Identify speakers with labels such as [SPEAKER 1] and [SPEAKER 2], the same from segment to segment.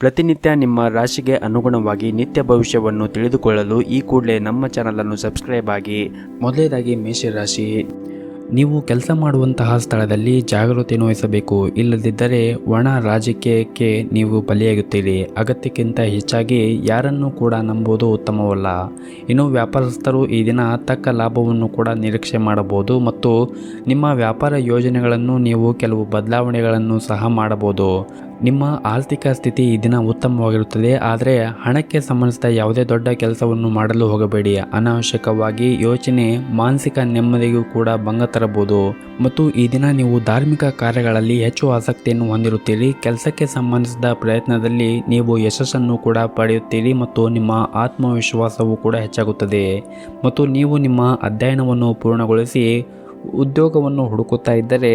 [SPEAKER 1] ಪ್ರತಿನಿತ್ಯ ನಿಮ್ಮ ರಾಶಿಗೆ ಅನುಗುಣವಾಗಿ ನಿತ್ಯ ಭವಿಷ್ಯವನ್ನು ತಿಳಿದುಕೊಳ್ಳಲು ಈ ಕೂಡಲೇ ನಮ್ಮ ಚಾನಲನ್ನು ಸಬ್ಸ್ಕ್ರೈಬ್ ಆಗಿ. ಮೊದಲನೇದಾಗಿ ಮೇಷರಾಶಿ. ನೀವು ಕೆಲಸ ಮಾಡುವಂತಹ ಸ್ಥಳದಲ್ಲಿ ಜಾಗೃತಿಯನ್ನು ವಹಿಸಬೇಕು. ಇಲ್ಲದಿದ್ದರೆ ಒಣ ರಾಜಕೀಯಕ್ಕೆ ನೀವು ಬಲಿಯಾಗುತ್ತೀರಿ. ಅಗತ್ಯಕ್ಕಿಂತ ಹೆಚ್ಚಾಗಿ ಯಾರನ್ನು ಕೂಡ ನಂಬುವುದು ಉತ್ತಮವಲ್ಲ. ಇನ್ನು ವ್ಯಾಪಾರಸ್ಥರು ಈ ದಿನ ತಕ್ಕ ಲಾಭವನ್ನು ಕೂಡ ನಿರೀಕ್ಷೆ ಮಾಡಬಹುದು ಮತ್ತು ನಿಮ್ಮ ವ್ಯಾಪಾರ ಯೋಜನೆಗಳನ್ನು ನೀವು ಕೆಲವು ಬದಲಾವಣೆಗಳನ್ನು ಸಹ ಮಾಡಬಹುದು. ನಿಮ್ಮ ಆರ್ಥಿಕ ಸ್ಥಿತಿ ಈ ದಿನ ಉತ್ತಮವಾಗಿರುತ್ತದೆ. ಆದರೆ ಹಣಕ್ಕೆ ಸಂಬಂಧಿಸಿದ ಯಾವುದೇ ದೊಡ್ಡ ಕೆಲಸವನ್ನು ಮಾಡಲು ಹೋಗಬೇಡಿ. ಅನಾವಶ್ಯಕವಾಗಿ ಯೋಚನೆ ಮಾನಸಿಕ ನೆಮ್ಮದಿಗೂ ಕೂಡ ಭಂಗ ತರಬಹುದು. ಮತ್ತು ಈ ದಿನ ನೀವು ಧಾರ್ಮಿಕ ಕಾರ್ಯಗಳಲ್ಲಿ ಹೆಚ್ಚು ಆಸಕ್ತಿಯನ್ನು ಹೊಂದಿರುತ್ತೀರಿ. ಕೆಲಸಕ್ಕೆ ಸಂಬಂಧಿಸಿದ ಪ್ರಯತ್ನದಲ್ಲಿ ನೀವು ಯಶಸ್ಸನ್ನು ಕೂಡ ಪಡೆಯುತ್ತೀರಿ ಮತ್ತು ನಿಮ್ಮ ಆತ್ಮವಿಶ್ವಾಸವೂ ಕೂಡ ಹೆಚ್ಚಾಗುತ್ತದೆ. ಮತ್ತು ನೀವು ನಿಮ್ಮ ಅಧ್ಯಯನವನ್ನು ಪೂರ್ಣಗೊಳಿಸಿ ಉದ್ಯೋಗವನ್ನು ಹುಡುಕುತ್ತಾ ಇದ್ದರೆ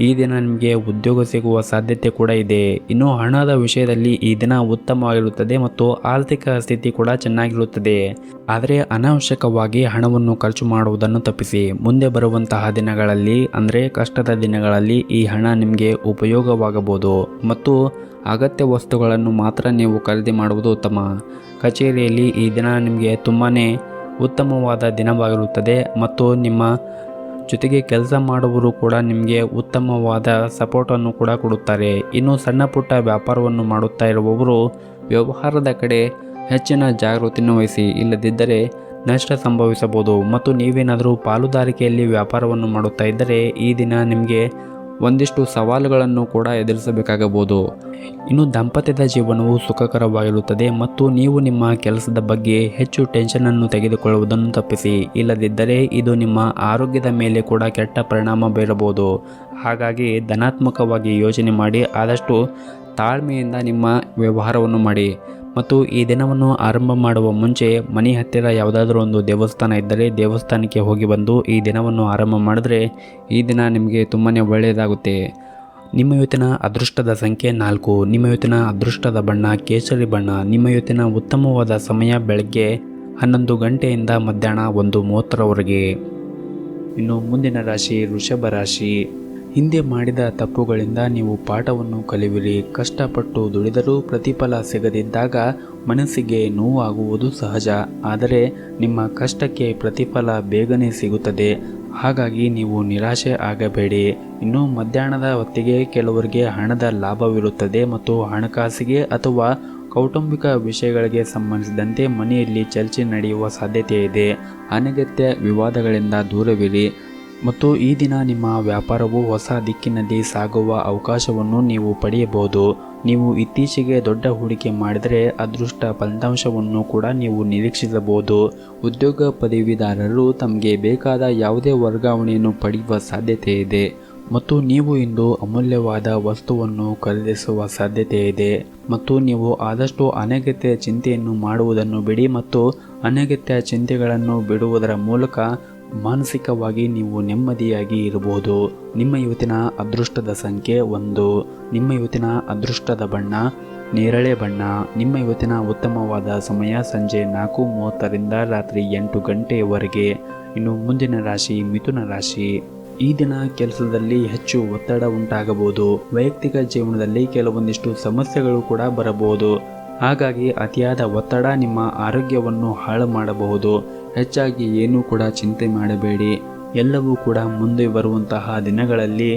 [SPEAKER 1] ಈ ದಿನ ನಿಮಗೆ ಉದ್ಯೋಗ ಸಿಗುವ ಸಾಧ್ಯತೆ ಕೂಡ ಇದೆ. ಇನ್ನು ಹಣದ ವಿಷಯದಲ್ಲಿ ಈ ದಿನ ಉತ್ತಮವಾಗಿರುತ್ತದೆ ಮತ್ತು ಆರ್ಥಿಕ ಸ್ಥಿತಿ ಕೂಡ ಚೆನ್ನಾಗಿರುತ್ತದೆ. ಆದರೆ ಅನಾವಶ್ಯಕವಾಗಿ ಹಣವನ್ನು ಖರ್ಚು ಮಾಡುವುದನ್ನು ತಪ್ಪಿಸಿ. ಮುಂದೆ ಬರುವಂತಹ ದಿನಗಳಲ್ಲಿ ಅಂದರೆ ಕಷ್ಟದ ದಿನಗಳಲ್ಲಿ ಈ ಹಣ ನಿಮಗೆ ಉಪಯೋಗವಾಗಬಹುದು ಮತ್ತು ಅಗತ್ಯ ವಸ್ತುಗಳನ್ನು ಮಾತ್ರ ನೀವು ಖರೀದಿ ಮಾಡುವುದು ಉತ್ತಮ. ಕಚೇರಿಯಲ್ಲಿ ಈ ದಿನ ನಿಮಗೆ ತುಂಬಾ ಉತ್ತಮವಾದ ದಿನವಾಗಿರುತ್ತದೆ ಮತ್ತು ನಿಮ್ಮ ಜೊತೆಗೆ ಕೆಲಸ ಮಾಡುವವರು ಕೂಡ ನಿಮಗೆ ಉತ್ತಮವಾದ ಸಪೋರ್ಟನ್ನು ಕೂಡ ಕೊಡುತ್ತಾರೆ. ಇನ್ನು ಸಣ್ಣ ಪುಟ್ಟ ವ್ಯಾಪಾರವನ್ನು ಮಾಡುತ್ತಾ ಇರುವವರು ವ್ಯವಹಾರದ ಕಡೆ ಹೆಚ್ಚಿನ ಜಾಗೃತಿಯನ್ನು ವಹಿಸಿ. ಇಲ್ಲದಿದ್ದರೆ ನಷ್ಟ ಸಂಭವಿಸಬಹುದು. ಮತ್ತು ನೀವೇನಾದರೂ ಪಾಲುದಾರಿಕೆಯಲ್ಲಿ ವ್ಯಾಪಾರವನ್ನು ಮಾಡುತ್ತಾ ಇದ್ದರೆ ಈ ದಿನ ನಿಮಗೆ ಒಂದಿಷ್ಟು ಸವಾಲುಗಳನ್ನು ಕೂಡ ಎದುರಿಸಬೇಕಾಗಬಹುದು. ಇನ್ನು ದಾಂಪತ್ಯದ ಜೀವನವು ಸುಖಕರವಾಗಿರುತ್ತದೆ ಮತ್ತು ನೀವು ನಿಮ್ಮ ಕೆಲಸದ ಬಗ್ಗೆ ಹೆಚ್ಚು ಟೆನ್ಷನನ್ನು ತೆಗೆದುಕೊಳ್ಳುವುದನ್ನು ತಪ್ಪಿಸಿ. ಇಲ್ಲದಿದ್ದರೆ ಇದು ನಿಮ್ಮ ಆರೋಗ್ಯದ ಮೇಲೆ ಕೂಡ ಕೆಟ್ಟ ಪರಿಣಾಮ ಬೀರಬಹುದು. ಹಾಗಾಗಿ ಧನಾತ್ಮಕವಾಗಿ ಯೋಚನೆ ಮಾಡಿ ಆದಷ್ಟು ತಾಳ್ಮೆಯಿಂದ ನಿಮ್ಮ ವ್ಯವಹಾರವನ್ನು ಮಾಡಿ. ಮತ್ತು ಈ ದಿನವನ್ನು ಆರಂಭ ಮಾಡುವ ಮುಂಚೆ ಮನೆ ಹತ್ತಿರ ಯಾವುದಾದ್ರೂ ಒಂದು ದೇವಸ್ಥಾನ ಇದ್ದರೆ ದೇವಸ್ಥಾನಕ್ಕೆ ಹೋಗಿ ಬಂದು ಈ ದಿನವನ್ನು ಆರಂಭ ಮಾಡಿದ್ರೆ ಈ ದಿನ ನಿಮಗೆ ತುಂಬಾ ಒಳ್ಳೆಯದಾಗುತ್ತೆ. ನಿಮ್ಮ ಇವತ್ತಿನ ಅದೃಷ್ಟದ ಸಂಖ್ಯೆ 4. ನಿಮ್ಮ ಇವತ್ತಿನ ಅದೃಷ್ಟದ ಬಣ್ಣ ಕೇಸರಿ ಬಣ್ಣ. ನಿಮ್ಮ ಇವತ್ತಿನ ಉತ್ತಮವಾದ ಸಮಯ ಬೆಳಗ್ಗೆ 11 ಗಂಟೆಯಿಂದ ಮಧ್ಯಾಹ್ನ 1:30ರವರೆಗೆ. ಇನ್ನು ಮುಂದಿನ ರಾಶಿ ವೃಷಭ ರಾಶಿ. ಹಿಂದೆ ಮಾಡಿದ ತಪ್ಪುಗಳಿಂದ ನೀವು ಪಾಠವನ್ನು ಕಲಿಯುವಿರಿ. ಕಷ್ಟಪಟ್ಟು ದುಡಿದರೂ ಪ್ರತಿಫಲ ಸಿಗದಿದ್ದಾಗ ಮನಸ್ಸಿಗೆ ನೋವಾಗುವುದು ಸಹಜ. ಆದರೆ ನಿಮ್ಮ ಕಷ್ಟಕ್ಕೆ ಪ್ರತಿಫಲ ಬೇಗನೆ ಸಿಗುತ್ತದೆ. ಹಾಗಾಗಿ ನೀವು ನಿರಾಶೆ ಆಗಬೇಡಿ. ಇನ್ನು ಮಧ್ಯಾಹ್ನದ ಹೊತ್ತಿಗೆ ಕೆಲವರಿಗೆ ಹಣದ ಲಾಭವಿರುತ್ತದೆ ಮತ್ತು ಹಣಕಾಸಿಗೆ ಅಥವಾ ಕೌಟುಂಬಿಕ ವಿಷಯಗಳಿಗೆ ಸಂಬಂಧಿಸಿದಂತೆ ಮನೆಯಲ್ಲಿ ಚರ್ಚೆ ನಡೆಯುವ ಸಾಧ್ಯತೆ ಇದೆ. ಅನಗತ್ಯ ವಿವಾದಗಳಿಂದ ದೂರವಿರಿ. ಮತ್ತು ಈ ದಿನ ನಿಮ್ಮ ವ್ಯಾಪಾರವು ಹೊಸ ದಿಕ್ಕಿನಲ್ಲಿ ಸಾಗುವ ಅವಕಾಶವನ್ನು ನೀವು ಪಡೆಯಬಹುದು. ನೀವು ಇತ್ತೀಚೆಗೆ ದೊಡ್ಡ ಹೂಡಿಕೆ ಮಾಡಿದರೆ ಅದೃಷ್ಟ ಫಲಿತಾಂಶವನ್ನು ಕೂಡ ನೀವು ನಿರೀಕ್ಷಿಸಬಹುದು. ಉದ್ಯೋಗ ಪದವೀಧರರು ತಮಗೆ ಬೇಕಾದ ಯಾವುದೇ ವರ್ಗಾವಣೆಯನ್ನು ಪಡೆಯುವ ಸಾಧ್ಯತೆ ಇದೆ ಮತ್ತು ನೀವು ಇಂದು ಅಮೂಲ್ಯವಾದ ವಸ್ತುವನ್ನು ಖರೀದಿಸುವ ಸಾಧ್ಯತೆ ಇದೆ. ಮತ್ತು ನೀವು ಆದಷ್ಟು ಅನಗತ್ಯ ಚಿಂತೆಯನ್ನು ಮಾಡುವುದನ್ನು ಬಿಡಿ ಮತ್ತು ಅನಗತ್ಯ ಚಿಂತೆಗಳನ್ನು ಬಿಡುವುದರ ಮೂಲಕ ಮಾನಸಿಕವಾಗಿ ನೀವು ನೆಮ್ಮದಿಯಾಗಿ ಇರಬಹುದು. ನಿಮ್ಮ ಇವತ್ತಿನ ಅದೃಷ್ಟದ ಸಂಖ್ಯೆ 1. ನಿಮ್ಮ ಇವತ್ತಿನ ಅದೃಷ್ಟದ ಬಣ್ಣ ನೇರಳೆ ಬಣ್ಣ. ನಿಮ್ಮ ಇವತ್ತಿನ ಉತ್ತಮವಾದ ಸಮಯ ಸಂಜೆ 4:30ರಿಂದ ರಾತ್ರಿ 8 ಗಂಟೆಯವರೆಗೆ. ಇನ್ನು ಮುಂದಿನ ರಾಶಿ ಮಿಥುನ ರಾಶಿ. ಈ ದಿನ ಕೆಲಸದಲ್ಲಿ ಹೆಚ್ಚು ಒತ್ತಡ ಉಂಟಾಗಬಹುದು. ವೈಯಕ್ತಿಕ ಜೀವನದಲ್ಲಿ ಕೆಲವೊಂದಿಷ್ಟು ಸಮಸ್ಯೆಗಳು ಕೂಡ ಬರಬಹುದು. ಹಾಗಾಗಿ ಅತಿಯಾದ ಒತ್ತಡ ನಿಮ್ಮ ಆರೋಗ್ಯವನ್ನು ಹಾಳು ಮಾಡಬಹುದು. ಹೆಚ್ಚಾಗಿ ಏನೂ ಕೂಡ ಚಿಂತೆ ಮಾಡಬೇಡಿ. ಎಲ್ಲವೂ ಕೂಡ ಮುಂದೆ ಬರುವಂತಹ ದಿನಗಳಲ್ಲಿ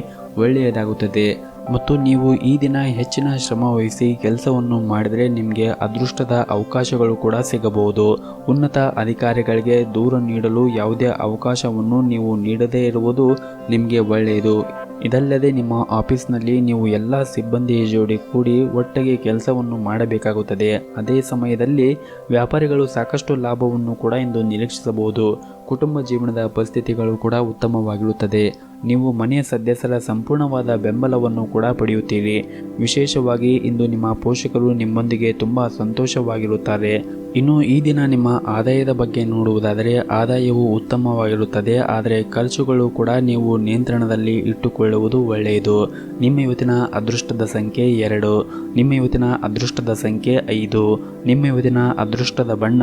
[SPEAKER 1] ಒಳ್ಳೆಯದಾಗುತ್ತದೆ. ಮತ್ತು ನೀವು ಈ ದಿನ ಹೆಚ್ಚಿನ ಶ್ರಮ ವಹಿಸಿ ಕೆಲಸವನ್ನು ಮಾಡಿದರೆ ನಿಮಗೆ ಅದೃಷ್ಟದ ಅವಕಾಶಗಳು ಕೂಡ ಸಿಗಬಹುದು. ಉನ್ನತ ಅಧಿಕಾರಿಗಳಿಗೆ ದೂರು ನೀಡಲು ಯಾವುದೇ ಅವಕಾಶವನ್ನು ನೀವು ನೀಡದೇ ಇರುವುದು ನಿಮಗೆ ಒಳ್ಳೆಯದು. ಇದಲ್ಲದೆ ನಿಮ್ಮ ಆಫೀಸ್ನಲ್ಲಿ ನೀವು ಎಲ್ಲ ಸಿಬ್ಬಂದಿಯ ಜೋಡಿ ಕೂಡಿ ಒಟ್ಟಿಗೆ ಕೆಲಸವನ್ನು ಮಾಡಬೇಕಾಗುತ್ತದೆ. ಅದೇ ಸಮಯದಲ್ಲಿ ವ್ಯಾಪಾರಿಗಳು ಸಾಕಷ್ಟು ಲಾಭವನ್ನು ಕೂಡ ಇಂದು ನಿರೀಕ್ಷಿಸಬಹುದು. ಕುಟುಂಬ ಜೀವನದ ಪರಿಸ್ಥಿತಿಗಳು ಕೂಡ ಉತ್ತಮವಾಗಿರುತ್ತದೆ. ನೀವು ಮನೆಯ ಸದಸ್ಯರ ಸಂಪೂರ್ಣವಾದ ಬೆಂಬಲವನ್ನು ಕೂಡ ಪಡೆಯುತ್ತೀರಿ. ವಿಶೇಷವಾಗಿ ಇಂದು ನಿಮ್ಮ ಪೋಷಕರು ನಿಮ್ಮೊಂದಿಗೆ ತುಂಬ ಸಂತೋಷವಾಗಿರುತ್ತಾರೆ. ಇನ್ನು ಈ ದಿನ ನಿಮ್ಮ ಆದಾಯದ ಬಗ್ಗೆ ನೋಡುವುದಾದರೆ ಆದಾಯವು ಉತ್ತಮವಾಗಿರುತ್ತದೆ. ಆದರೆ ಖರ್ಚುಗಳು ಕೂಡ ನೀವು ನಿಯಂತ್ರಣದಲ್ಲಿ ಇಟ್ಟುಕೊಳ್ಳುವುದು ಒಳ್ಳೆಯದು. ನಿಮ್ಮ ಇವತ್ತಿನ ಅದೃಷ್ಟದ ಸಂಖ್ಯೆ 2. ನಿಮ್ಮ ಇವತ್ತಿನ ಅದೃಷ್ಟದ ಸಂಖ್ಯೆ 5. ನಿಮ್ಮ ಇವತ್ತಿನ ಅದೃಷ್ಟದ ಬಣ್ಣ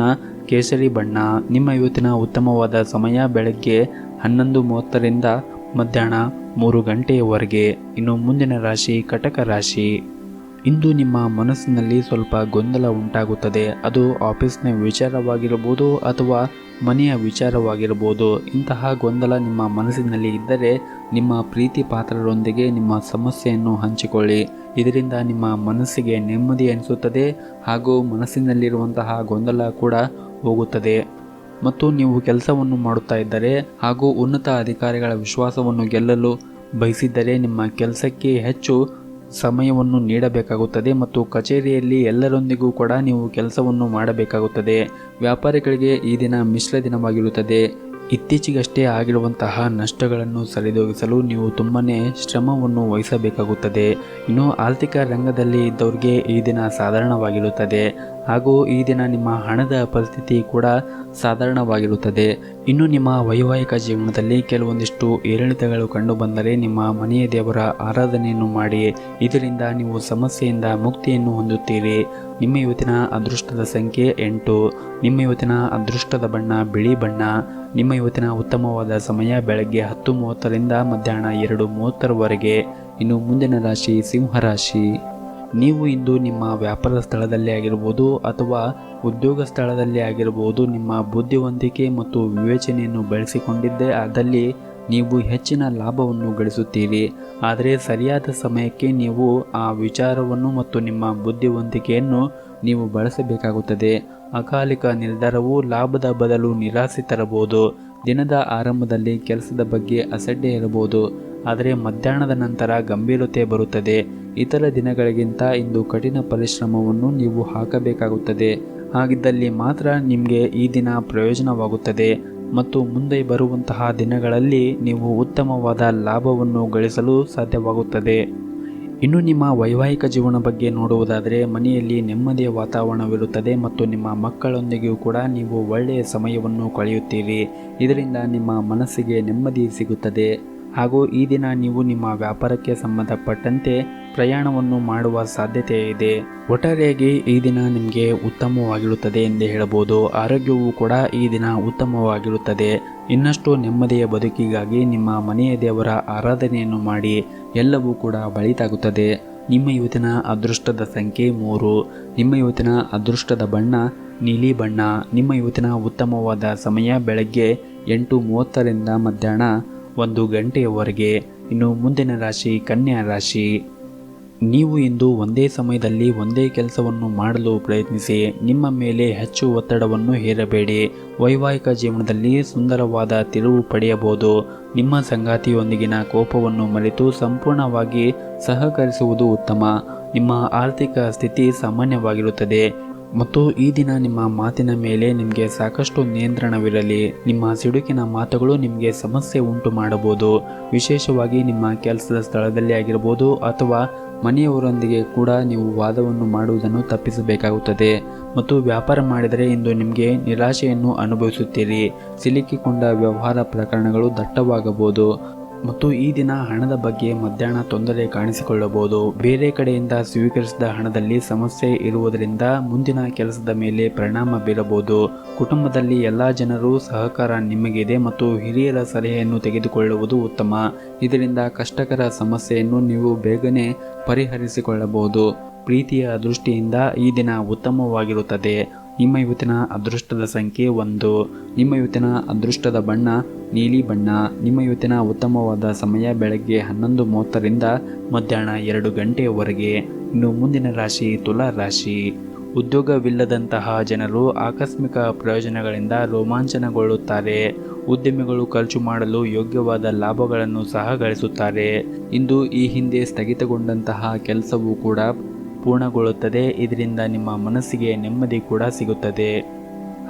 [SPEAKER 1] ಕೇಸರಿ ಬಣ್ಣ. ನಿಮ್ಮ ಇವತ್ತಿನ ಉತ್ತಮವಾದ ಸಮಯ ಬೆಳಗ್ಗೆ 11:30ರಿಂದ ಮಧ್ಯಾಹ್ನ 3 ಗಂಟೆಯವರೆಗೆ. ಇನ್ನು ಮುಂದಿನ ರಾಶಿ ಕಟಕ ರಾಶಿ. ಇಂದು ನಿಮ್ಮ ಮನಸ್ಸಿನಲ್ಲಿ ಸ್ವಲ್ಪ ಗೊಂದಲ ಉಂಟಾಗುತ್ತದೆ. ಅದು ಆಫೀಸ್ನ ವಿಚಾರವಾಗಿರಬಹುದು ಅಥವಾ ಮನೆಯ ವಿಚಾರವಾಗಿರಬಹುದು. ಇಂತಹ ಗೊಂದಲ ನಿಮ್ಮ ಮನಸ್ಸಿನಲ್ಲಿ ಇದ್ದರೆ ನಿಮ್ಮ ಪ್ರೀತಿ ಪಾತ್ರರೊಂದಿಗೆ ನಿಮ್ಮ ಸಮಸ್ಯೆಯನ್ನು ಹಂಚಿಕೊಳ್ಳಿ. ಇದರಿಂದ ನಿಮ್ಮ ಮನಸ್ಸಿಗೆ ನೆಮ್ಮದಿ ಅನಿಸುತ್ತದೆ ಹಾಗೂ ಮನಸ್ಸಿನಲ್ಲಿರುವಂತಹ ಗೊಂದಲ ಕೂಡ ಹೋಗುತ್ತದೆ. ಮತ್ತು ನೀವು ಕೆಲಸವನ್ನು ಮಾಡುತ್ತಾ ಇದ್ದರೆ ಹಾಗೂ ಉನ್ನತ ಅಧಿಕಾರಿಗಳ ವಿಶ್ವಾಸವನ್ನು ಗೆಲ್ಲಲು ಬಯಸಿದ್ದರೆ ನಿಮ್ಮ ಕೆಲಸಕ್ಕೆ ಹೆಚ್ಚು ಸಮಯವನ್ನು ನೀಡಬೇಕಾಗುತ್ತದೆ ಮತ್ತು ಕಚೇರಿಯಲ್ಲಿ ಎಲ್ಲರೊಂದಿಗೂ ಕೂಡ ನೀವು ಕೆಲಸವನ್ನು ಮಾಡಬೇಕಾಗುತ್ತದೆ. ವ್ಯಾಪಾರಿಗಳಿಗೆ ಈ ದಿನ ಮಿಶ್ರ ದಿನವಾಗಿರುತ್ತದೆ. ಇತ್ತೀಚೆಗಷ್ಟೇ ಆಗಿರುವಂತಹ ನಷ್ಟಗಳನ್ನು ಸರಿದೂಗಿಸಲು ನೀವು ತುಂಬನೇ ಶ್ರಮವನ್ನು ವಹಿಸಬೇಕಾಗುತ್ತದೆ. ಇನ್ನು ಆರ್ಥಿಕ ರಂಗದಲ್ಲಿ ಇದ್ದವರಿಗೆ ಈ ದಿನ ಸಾಧಾರಣವಾಗಿರುತ್ತದೆ ಹಾಗೂ ಈ ದಿನ ನಿಮ್ಮ ಹಣದ ಪರಿಸ್ಥಿತಿ ಕೂಡ ಸಾಧಾರಣವಾಗಿರುತ್ತದೆ. ಇನ್ನು ನಿಮ್ಮ ವೈವಾಹಿಕ ಜೀವನದಲ್ಲಿ ಕೆಲವೊಂದಿಷ್ಟು ಏರಿಳಿತಗಳು ಕಂಡುಬಂದರೆ ನಿಮ್ಮ ಮನೆಯ ದೇವರ ಆರಾಧನೆಯನ್ನು ಮಾಡಿ. ಇದರಿಂದ ನೀವು ಸಮಸ್ಯೆಯಿಂದ ಮುಕ್ತಿಯನ್ನು ಹೊಂದುತ್ತೀರಿ. ನಿಮ್ಮ ಇವತ್ತಿನ ಅದೃಷ್ಟದ ಸಂಖ್ಯೆ 8. ನಿಮ್ಮ ಇವತ್ತಿನ ಅದೃಷ್ಟದ ಬಣ್ಣ ಬಿಳಿ ಬಣ್ಣ. ನಿಮ್ಮ ಇವತ್ತಿನ ಉತ್ತಮವಾದ ಸಮಯ ಬೆಳಗ್ಗೆ 10:30ರಿಂದ ಮಧ್ಯಾಹ್ನ 2:30ರವರೆಗೆ. ಇನ್ನು ಮುಂದಿನ ರಾಶಿ ಸಿಂಹರಾಶಿ. ನೀವು ಇಂದು ನಿಮ್ಮ ವ್ಯಾಪಾರ ಸ್ಥಳದಲ್ಲಿ ಆಗಿರ್ಬೋದು ಅಥವಾ ಉದ್ಯೋಗ ಸ್ಥಳದಲ್ಲಿ ಆಗಿರಬಹುದು ನಿಮ್ಮ ಬುದ್ಧಿವಂತಿಕೆ ಮತ್ತು ವಿವೇಚನೆಯನ್ನು ಬಳಸಿಕೊಂಡಿದ್ದೇ ಆದಲ್ಲಿ ನೀವು ಹೆಚ್ಚಿನ ಲಾಭವನ್ನು ಗಳಿಸುತ್ತೀರಿ. ಆದರೆ ಸರಿಯಾದ ಸಮಯಕ್ಕೆ ನೀವು ಆ ವಿಚಾರವನ್ನು ಮತ್ತು ನಿಮ್ಮ ಬುದ್ಧಿವಂತಿಕೆಯನ್ನು ನೀವು ಬಳಸಬೇಕಾಗುತ್ತದೆ. ಅಕಾಲಿಕ ನಿರ್ಧಾರವು ಲಾಭದ ಬದಲು ನಿರಾಸೆ ತರಬಹುದು. ದಿನದ ಆರಂಭದಲ್ಲಿ ಕೆಲಸದ ಬಗ್ಗೆ ಅಸಡ್ಡೆ ಇರಬಹುದು, ಆದರೆ ಮಧ್ಯಾಹ್ನದ ನಂತರ ಗಂಭೀರತೆ ಬರುತ್ತದೆ. ಇತರ ದಿನಗಳಿಗಿಂತ ಇಂದು ಕಠಿಣ ಪರಿಶ್ರಮವನ್ನು ನೀವು ಹಾಕಬೇಕಾಗುತ್ತದೆ. ಹಾಗಿದ್ದಲ್ಲಿ ಮಾತ್ರ ನಿಮಗೆ ಈ ದಿನ ಪ್ರಯೋಜನವಾಗುತ್ತದೆ ಮತ್ತು ಮುಂದೆ ಬರುವಂತಹ ದಿನಗಳಲ್ಲಿ ನೀವು ಉತ್ತಮವಾದ ಲಾಭವನ್ನು ಗಳಿಸಲು ಸಾಧ್ಯವಾಗುತ್ತದೆ. ಇನ್ನು ನಿಮ್ಮ ವೈವಾಹಿಕ ಜೀವನ ಬಗ್ಗೆ ನೋಡುವುದಾದರೆ ಮನೆಯಲ್ಲಿ ನೆಮ್ಮದಿಯ ವಾತಾವರಣವಿರುತ್ತದೆ ಮತ್ತು ನಿಮ್ಮ ಮಕ್ಕಳೊಂದಿಗೂ ಕೂಡ ನೀವು ಒಳ್ಳೆಯ ಸಮಯವನ್ನು ಕಳೆಯುತ್ತೀರಿ. ಇದರಿಂದ ನಿಮ್ಮ ಮನಸ್ಸಿಗೆ ನೆಮ್ಮದಿ ಸಿಗುತ್ತದೆ ಹಾಗೂ ಈ ದಿನ ನೀವು ನಿಮ್ಮ ವ್ಯಾಪಾರಕ್ಕೆ ಸಂಬಂಧಪಟ್ಟಂತೆ ಪ್ರಯಾಣವನ್ನು ಮಾಡುವ ಸಾಧ್ಯತೆ ಇದೆ. ಒಟ್ಟಾರೆಯಾಗಿ ಈ ದಿನ ನಿಮಗೆ ಉತ್ತಮವಾಗಿರುತ್ತದೆ ಎಂದು ಹೇಳಬಹುದು. ಆರೋಗ್ಯವೂ ಕೂಡ ಈ ದಿನ ಉತ್ತಮವಾಗಿರುತ್ತದೆ. ಇನ್ನಷ್ಟು ನೆಮ್ಮದಿಯ ಬದುಕಿಗಾಗಿ ನಿಮ್ಮ ಮನೆಯ ದೇವರ ಆರಾಧನೆಯನ್ನು ಮಾಡಿ. ಎಲ್ಲವೂ ಕೂಡ ಒಳಿತಾಗುತ್ತದೆ. ನಿಮ್ಮ ಇವತ್ತಿನ ಅದೃಷ್ಟದ ಸಂಖ್ಯೆ 3. ನಿಮ್ಮ ಇವತ್ತಿನ ಅದೃಷ್ಟದ ಬಣ್ಣ ನೀಲಿ ಬಣ್ಣ. ನಿಮ್ಮ ಇವತ್ತಿನ ಉತ್ತಮವಾದ ಸಮಯ ಬೆಳಗ್ಗೆ 8:30ರಿಂದ ಮಧ್ಯಾಹ್ನ 1 ಗಂಟೆಯವರೆಗೆ. ಇನ್ನು ಮುಂದಿನ ರಾಶಿ ಕನ್ಯಾ ರಾಶಿ. ನೀವು ಇಂದು ಒಂದೇ ಸಮಯದಲ್ಲಿ ಒಂದೇ ಕೆಲಸವನ್ನು ಮಾಡಲು ಪ್ರಯತ್ನಿಸಿ. ನಿಮ್ಮ ಮೇಲೆ ಹೆಚ್ಚು ಒತ್ತಡವನ್ನು ಹೇರಬೇಡಿ. ವೈವಾಹಿಕ ಜೀವನದಲ್ಲಿ ಸುಂದರವಾದ ತಿರುವು ಪಡೆಯಬಹುದು. ನಿಮ್ಮ ಸಂಗಾತಿಯೊಂದಿಗಿನ ಕೋಪವನ್ನು ಮರೆತು ಸಂಪೂರ್ಣವಾಗಿ ಸಹಕರಿಸುವುದು ಉತ್ತಮ. ನಿಮ್ಮ ಆರ್ಥಿಕ ಸ್ಥಿತಿ ಸಾಮಾನ್ಯವಾಗಿರುತ್ತದೆ ಮತ್ತು ಈ ದಿನ ನಿಮ್ಮ ಮಾತಿನ ಮೇಲೆ ನಿಮಗೆ ಸಾಕಷ್ಟು ನಿಯಂತ್ರಣವಿರಲಿ. ನಿಮ್ಮ ಸಿಡುಕಿನ ಮಾತುಗಳು ನಿಮಗೆ ಸಮಸ್ಯೆ ಉಂಟು ಮಾಡಬಹುದು. ವಿಶೇಷವಾಗಿ ನಿಮ್ಮ ಕೆಲಸದ ಸ್ಥಳದಲ್ಲಿ ಆಗಿರಬಹುದು ಅಥವಾ ಮನೆಯವರೊಂದಿಗೆ ಕೂಡ ನೀವು ವಾದವನ್ನು ಮಾಡುವುದನ್ನು ತಪ್ಪಿಸಬೇಕಾಗುತ್ತದೆ. ಮತ್ತು ವ್ಯಾಪಾರ ಮಾಡಿದರೆ ಇಂದು ನಿಮಗೆ ನಿರಾಶೆಯನ್ನು ಅನುಭವಿಸುತ್ತೀರಿ. ಸಿಲುಕಿಕೊಂಡ ವ್ಯವಹಾರ ಪ್ರಕರಣಗಳು ದಟ್ಟವಾಗಬಹುದು ಮತ್ತು ಈ ದಿನ ಹಣದ ಬಗ್ಗೆ ಮಧ್ಯಾಹ್ನ ತೊಂದರೆ ಕಾಣಿಸಿಕೊಳ್ಳಬಹುದು. ಬೇರೆ ಕಡೆಯಿಂದ ಸ್ವೀಕರಿಸಿದ ಹಣದಲ್ಲಿ ಸಮಸ್ಯೆ ಇರುವುದರಿಂದ ಮುಂದಿನ ಕೆಲಸದ ಮೇಲೆ ಪರಿಣಾಮ ಬೀರಬಹುದು. ಕುಟುಂಬದಲ್ಲಿ ಎಲ್ಲ ಜನರು ಸಹಕಾರ ನಿಮಗಿದೆ ಮತ್ತು ಹಿರಿಯರ ಸಲಹೆಯನ್ನು ತೆಗೆದುಕೊಳ್ಳುವುದು ಉತ್ತಮ. ಇದರಿಂದ ಕಷ್ಟಕರ ಸಮಸ್ಯೆಯನ್ನು ನೀವು ಬೇಗನೆ ಪರಿಹರಿಸಿಕೊಳ್ಳಬಹುದು. ಪ್ರೀತಿಯ ದೃಷ್ಟಿಯಿಂದ ಈ ದಿನ ಉತ್ತಮವಾಗಿರುತ್ತದೆ. ನಿಮ್ಮ ಇವತ್ತಿನ ಅದೃಷ್ಟದ ಸಂಖ್ಯೆ 1. ನಿಮ್ಮ ಇವತ್ತಿನ ಅದೃಷ್ಟದ ಬಣ್ಣ ನೀಲಿ ಬಣ್ಣ. ನಿಮ್ಮ ಇವತ್ತಿನ ಉತ್ತಮವಾದ ಸಮಯ ಬೆಳಗ್ಗೆ 11:30ರಿಂದ ಮಧ್ಯಾಹ್ನ 2 ಗಂಟೆಯವರೆಗೆ. ಇನ್ನು ಮುಂದಿನ ರಾಶಿ ತುಲಾ ರಾಶಿ. ಉದ್ಯೋಗವಿಲ್ಲದಂತಹ ಜನರು ಆಕಸ್ಮಿಕ ಪ್ರಯೋಜನಗಳಿಂದ ರೋಮಾಂಚನಗೊಳ್ಳುತ್ತಾರೆ. ಉದ್ಯಮಿಗಳು ಖರ್ಚು ಮಾಡಲು ಯೋಗ್ಯವಾದ ಲಾಭಗಳನ್ನು ಸಹ ಗಳಿಸುತ್ತಾರೆ. ಇಂದು ಈ ಹಿಂದೆ ಸ್ಥಗಿತಗೊಂಡಂತಹ ಕೆಲಸವೂ ಕೂಡ ಪೂರ್ಣಗೊಳ್ಳುತ್ತದೆ. ಇದರಿಂದ ನಿಮ್ಮ ಮನಸ್ಸಿಗೆ ನೆಮ್ಮದಿ ಕೂಡ ಸಿಗುತ್ತದೆ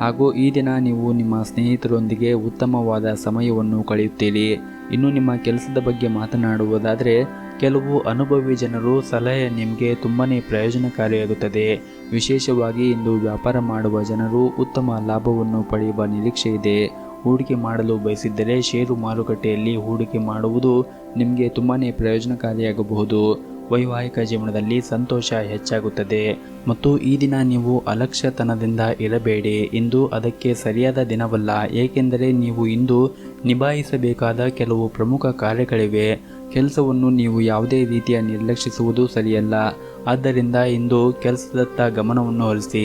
[SPEAKER 1] ಹಾಗೂ ಈ ದಿನ ನೀವು ನಿಮ್ಮ ಸ್ನೇಹಿತರೊಂದಿಗೆ ಉತ್ತಮವಾದ ಸಮಯವನ್ನು ಕಳೆಯುತ್ತೀರಿ. ಇನ್ನು ನಿಮ್ಮ ಕೆಲಸದ ಬಗ್ಗೆ ಮಾತನಾಡುವುದಾದರೆ ಕೆಲವು ಅನುಭವಿ ಜನರು ಸಲಹೆ ನಿಮಗೆ ತುಂಬನೇ ಪ್ರಯೋಜನಕಾರಿಯಾಗುತ್ತದೆ. ವಿಶೇಷವಾಗಿ ಇಂದು ವ್ಯಾಪಾರ ಮಾಡುವ ಜನರು ಉತ್ತಮ ಲಾಭವನ್ನು ಪಡೆಯುವ ನಿರೀಕ್ಷೆ ಇದೆ. ಹೂಡಿಕೆ ಮಾಡಲು ಬಯಸಿದ್ದರೆ ಷೇರು ಮಾರುಕಟ್ಟೆಯಲ್ಲಿ ಹೂಡಿಕೆ ಮಾಡುವುದು ನಿಮಗೆ ತುಂಬನೇ ಪ್ರಯೋಜನಕಾರಿಯಾಗಬಹುದು. ವೈವಾಹಿಕ ಜೀವನದಲ್ಲಿ ಸಂತೋಷ ಹೆಚ್ಚಾಗುತ್ತದೆ ಮತ್ತು ಈ ದಿನ ನೀವು ಅಲಕ್ಷ್ಯತನದಿಂದ ಇರಬೇಡಿ. ಇಂದು ಅದಕ್ಕೆ ಸರಿಯಾದ ದಿನವಲ್ಲ, ಏಕೆಂದರೆ ನೀವು ಇಂದು ನಿಭಾಯಿಸಬೇಕಾದ ಕೆಲವು ಪ್ರಮುಖ ಕಾರ್ಯಗಳಿವೆ. ಕೆಲಸವನ್ನು ನೀವು ಯಾವುದೇ ರೀತಿಯ ನಿರ್ಲಕ್ಷಿಸುವುದು ಸರಿಯಲ್ಲ. ಆದ್ದರಿಂದ ಇಂದು ಕೆಲಸದತ್ತ ಗಮನವನ್ನು ಹರಿಸಿ.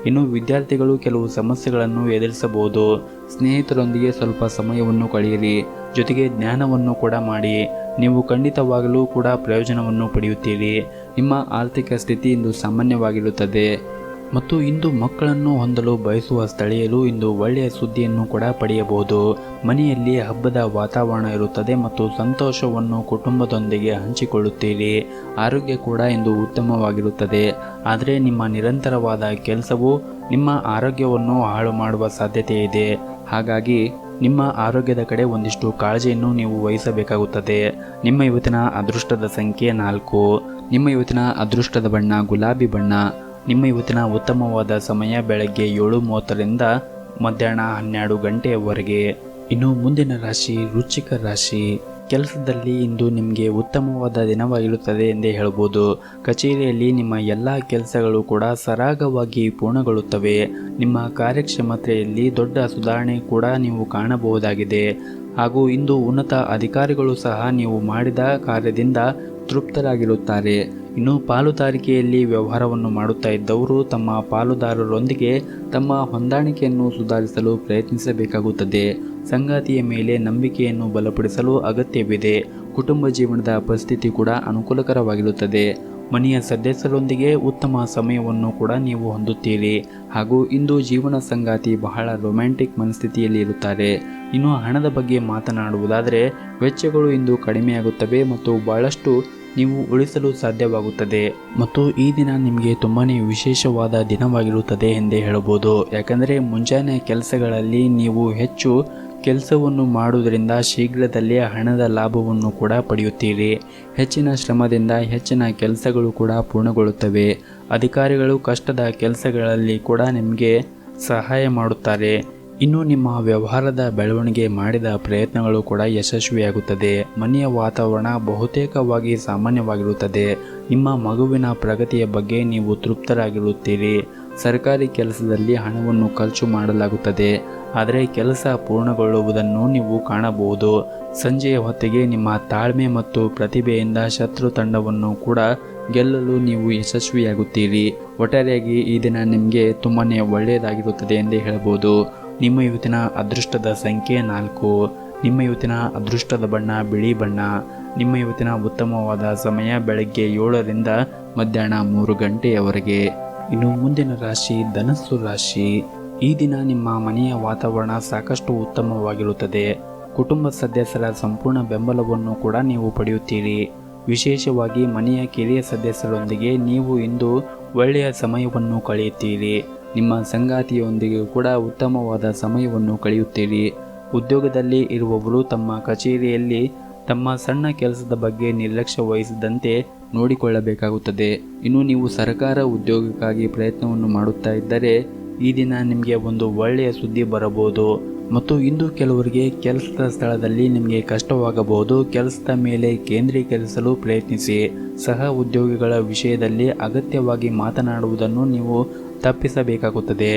[SPEAKER 1] ಇನ್ನು ವಿದ್ಯಾರ್ಥಿಗಳು ಕೆಲವು ಸಮಸ್ಯೆಗಳನ್ನು ಎದುರಿಸಬಹುದು. ಸ್ನೇಹಿತರೊಂದಿಗೆ ಸ್ವಲ್ಪ ಸಮಯವನ್ನು ಕಳೆಯಿರಿ, ಜೊತೆಗೆ ಜ್ಞಾನವನ್ನು ಕೂಡ ಮಾಡಿ. ನೀವು ಖಂಡಿತವಾಗಲೂ ಕೂಡ ಪ್ರಯೋಜನವನ್ನು ಪಡೆಯುತ್ತೀರಿ. ನಿಮ್ಮ ಆರ್ಥಿಕ ಸ್ಥಿತಿ ಇಂದು ಸಾಮಾನ್ಯವಾಗಿರುತ್ತದೆ ಮತ್ತು ಇಂದು ಮಕ್ಕಳನ್ನು ಹೊಂದಲು ಬಯಸುವ ಸ್ಥಳೀಯರು ಇಂದು ಒಳ್ಳೆಯ ಸುದ್ದಿಯನ್ನು ಕೂಡ ಪಡೆಯಬಹುದು. ಮನೆಯಲ್ಲಿ ಹಬ್ಬದ ವಾತಾವರಣ ಇರುತ್ತದೆ ಮತ್ತು ಸಂತೋಷವನ್ನು ಕುಟುಂಬದೊಂದಿಗೆ ಹಂಚಿಕೊಳ್ಳುತ್ತೀರಿ. ಆರೋಗ್ಯ ಕೂಡ ಇಂದು ಉತ್ತಮವಾಗಿರುತ್ತದೆ. ಆದರೆ ನಿಮ್ಮ ನಿರಂತರವಾದ ಕೆಲಸವು ನಿಮ್ಮ ಆರೋಗ್ಯವನ್ನು ಹಾಳು ಮಾಡುವ ಸಾಧ್ಯತೆ ಇದೆ. ಹಾಗಾಗಿ ನಿಮ್ಮ ಆರೋಗ್ಯದ ಕಡೆ ಒಂದಿಷ್ಟು ಕಾಳಜಿಯನ್ನು ನೀವು ವಹಿಸಬೇಕಾಗುತ್ತದೆ. ನಿಮ್ಮ ಇವತ್ತಿನ ಅದೃಷ್ಟದ ಸಂಖ್ಯೆ 4. ನಿಮ್ಮ ಇವತ್ತಿನ ಅದೃಷ್ಟದ ಬಣ್ಣ ಗುಲಾಬಿ ಬಣ್ಣ. ನಿಮ್ಮ ಇವತ್ತಿನ ಉತ್ತಮವಾದ ಸಮಯ ಬೆಳಗ್ಗೆ 7:30ರಿಂದ ಮಧ್ಯಾಹ್ನ 12 ಗಂಟೆಯವರೆಗೆ. ಇನ್ನು ಮುಂದಿನ ರಾಶಿ ವೃಶ್ಚಿಕ ರಾಶಿ. ಕೆಲಸದಲ್ಲಿ ಇಂದು ನಿಮಗೆ ಉತ್ತಮವಾದ ದಿನವಾಗಿರುತ್ತದೆ ಎಂದೇ ಹೇಳ್ಬೋದು. ಕಚೇರಿಯಲ್ಲಿ ನಿಮ್ಮ ಎಲ್ಲ ಕೆಲಸಗಳು ಕೂಡ ಸರಾಗವಾಗಿ ಪೂರ್ಣಗೊಳ್ಳುತ್ತವೆ. ನಿಮ್ಮ ಕಾರ್ಯಕ್ಷಮತೆಯಲ್ಲಿ ದೊಡ್ಡ ಸುಧಾರಣೆ ಕೂಡ ನೀವು ಕಾಣಬಹುದಾಗಿದೆ. ಹಾಗೂ ಇಂದು ಉನ್ನತ ಅಧಿಕಾರಿಗಳು ಸಹ ನೀವು ಮಾಡಿದ ಕಾರ್ಯದಿಂದ ತೃಪ್ತರಾಗಿರುತ್ತಾರೆ. ಇನ್ನು ಪಾಲುದಾರಿಕೆಯಲ್ಲಿ ವ್ಯವಹಾರವನ್ನು ಮಾಡುತ್ತಾ ಇದ್ದವರು ತಮ್ಮ ಪಾಲುದಾರರೊಂದಿಗೆ ತಮ್ಮ ಹೊಂದಾಣಿಕೆಯನ್ನು ಸುಧಾರಿಸಲು ಪ್ರಯತ್ನಿಸಬೇಕಾಗುತ್ತದೆ. ಸಂಗಾತಿಯ ಮೇಲೆ ನಂಬಿಕೆಯನ್ನು ಬಲಪಡಿಸಲು ಅಗತ್ಯವಿದೆ. ಕುಟುಂಬ ಜೀವನದ ಪರಿಸ್ಥಿತಿ ಕೂಡ ಅನುಕೂಲಕರವಾಗಿರುತ್ತದೆ. ಮನೆಯ ಸದಸ್ಯರೊಂದಿಗೆ ಉತ್ತಮ ಸಮಯವನ್ನು ಕೂಡ ನೀವು ಹೊಂದುತ್ತೀರಿ. ಹಾಗೂ ಇಂದು ಜೀವನ ಸಂಗಾತಿ ಬಹಳ ರೊಮ್ಯಾಂಟಿಕ್ ಮನಸ್ಥಿತಿಯಲ್ಲಿ ಇರುತ್ತಾರೆ. ಇನ್ನು ಹಣದ ಬಗ್ಗೆ ಮಾತನಾಡುವುದಾದರೆ ವೆಚ್ಚಗಳು ಇಂದು ಕಡಿಮೆಯಾಗುತ್ತವೆ ಮತ್ತು ಬಹಳಷ್ಟು ನೀವು ಉಳಿಸಲು ಸಾಧ್ಯವಾಗುತ್ತದೆ. ಮತ್ತು ಈ ದಿನ ನಿಮಗೆ ತುಂಬಾ ವಿಶೇಷವಾದ ದಿನವಾಗಿರುತ್ತದೆ ಎಂದೇ ಹೇಳಬಹುದು. ಯಾಕಂದರೆ ಮುಂಜಾನೆ ಕೆಲಸಗಳಲ್ಲಿ ನೀವು ಹೆಚ್ಚು ಕೆಲಸವನ್ನು ಮಾಡುವುದರಿಂದ ಶೀಘ್ರದಲ್ಲೇ ಹಣದ ಲಾಭವನ್ನು ಕೂಡ ಪಡೆಯುತ್ತೀರಿ. ಹೆಚ್ಚಿನ ಶ್ರಮದಿಂದ ಹೆಚ್ಚಿನ ಕೆಲಸಗಳು ಕೂಡ ಪೂರ್ಣಗೊಳ್ಳುತ್ತವೆ. ಅಧಿಕಾರಿಗಳು ಕಷ್ಟದ ಕೆಲಸಗಳಲ್ಲಿ ಕೂಡ ನಿಮಗೆ ಸಹಾಯ ಮಾಡುತ್ತಾರೆ. ಇನ್ನು ನಿಮ್ಮ ವ್ಯವಹಾರದ ಬೆಳವಣಿಗೆ ಮಾಡಿದ ಪ್ರಯತ್ನಗಳು ಕೂಡ ಯಶಸ್ವಿಯಾಗುತ್ತದೆ. ಮನೆಯ ವಾತಾವರಣ ಬಹುತೇಕವಾಗಿ ಸಾಮಾನ್ಯವಾಗಿರುತ್ತದೆ. ನಿಮ್ಮ ಮಗುವಿನ ಪ್ರಗತಿಯ ಬಗ್ಗೆ ನೀವು ತೃಪ್ತರಾಗಿರುತ್ತೀರಿ. ಸರ್ಕಾರಿ ಕೆಲಸದಲ್ಲಿ ಹಣವನ್ನು ಖರ್ಚು ಮಾಡಲಾಗುತ್ತದೆ, ಆದರೆ ಕೆಲಸ ಪೂರ್ಣಗೊಳ್ಳುವುದನ್ನು ನೀವು ಕಾಣಬಹುದು. ಸಂಜೆಯ ಹೊತ್ತಿಗೆ ನಿಮ್ಮ ತಾಳ್ಮೆ ಮತ್ತು ಪ್ರತಿಭೆಯಿಂದ ಶತ್ರು ತಂಡವನ್ನು ಕೂಡ ಗೆಲ್ಲಲು ನೀವು ಯಶಸ್ವಿಯಾಗುತ್ತೀರಿ. ಒಟ್ಟಾರೆಯಾಗಿ ಈ ದಿನ ನಿಮಗೆ ತುಂಬಾ ಒಳ್ಳೆಯದಾಗಿರುತ್ತದೆ ಎಂದೇ ಹೇಳಬಹುದು. ನಿಮ್ಮ ಇವತ್ತಿನ ಅದೃಷ್ಟದ ಸಂಖ್ಯೆ 4. ನಿಮ್ಮ ಇವತ್ತಿನ ಅದೃಷ್ಟದ ಬಣ್ಣ ಬಿಳಿ ಬಣ್ಣ. ನಿಮ್ಮ ಇವತ್ತಿನ ಉತ್ತಮವಾದ ಸಮಯ ಬೆಳಗ್ಗೆ 7ರಿಂದ ಮಧ್ಯಾಹ್ನ 3 ಗಂಟೆಯವರೆಗೆ. ಇನ್ನು ಮುಂದಿನ ರಾಶಿ ಧನಸ್ಸು ರಾಶಿ. ಈ ದಿನ ನಿಮ್ಮ ಮನೆಯ ವಾತಾವರಣ ಸಾಕಷ್ಟು ಉತ್ತಮವಾಗಿರುತ್ತದೆ. ಕುಟುಂಬ ಸದಸ್ಯರ ಸಂಪೂರ್ಣ ಬೆಂಬಲವನ್ನು ಕೂಡ ನೀವು ಪಡೆಯುತ್ತೀರಿ. ವಿಶೇಷವಾಗಿ ಮನೆಯ ಕಿರಿಯ ಸದಸ್ಯರೊಂದಿಗೆ ನೀವು ಇಂದು ಒಳ್ಳೆಯ ಸಮಯವನ್ನು ಕಳೆಯುತ್ತೀರಿ. ನಿಮ್ಮ ಸಂಗಾತಿಯೊಂದಿಗೆ ಕೂಡ ಉತ್ತಮವಾದ ಸಮಯವನ್ನು ಕಳೆಯುತ್ತೀರಿ. ಉದ್ಯೋಗದಲ್ಲಿ ಇರುವವರು ತಮ್ಮ ಕಚೇರಿಯಲ್ಲಿ ತಮ್ಮ ಸಣ್ಣ ಕೆಲಸದ ಬಗ್ಗೆ ನಿರ್ಲಕ್ಷ್ಯ ವಹಿಸದಂತೆ ನೋಡಿಕೊಳ್ಳಬೇಕಾಗುತ್ತದೆ. ಇನ್ನು ನೀವು ಸರ್ಕಾರ ಉದ್ಯೋಗಕ್ಕಾಗಿ ಪ್ರಯತ್ನವನ್ನು ಮಾಡುತ್ತಾ ಇದ್ದರೆ ಈ ದಿನ ನಿಮಗೆ ಒಂದು ಒಳ್ಳೆಯ ಸುದ್ದಿ ಬರಬಹುದು. ಮತ್ತು ಇಂದು ಕೆಲವರಿಗೆ ಕೆಲಸದ ಸ್ಥಳದಲ್ಲಿ ನಿಮಗೆ ಕಷ್ಟವಾಗಬಹುದು. ಕೆಲಸದ ಮೇಲೆ ಕೇಂದ್ರೀಕರಿಸಲು ಪ್ರಯತ್ನಿಸಿ. ಸಹ ಉದ್ಯೋಗಿಗಳ ವಿಷಯದಲ್ಲಿ ಅಗತ್ಯವಾಗಿ ಮಾತನಾಡುವುದನ್ನು ನೀವು ತಪ್ಪಿಸಬೇಕಾಗುತ್ತದೆ.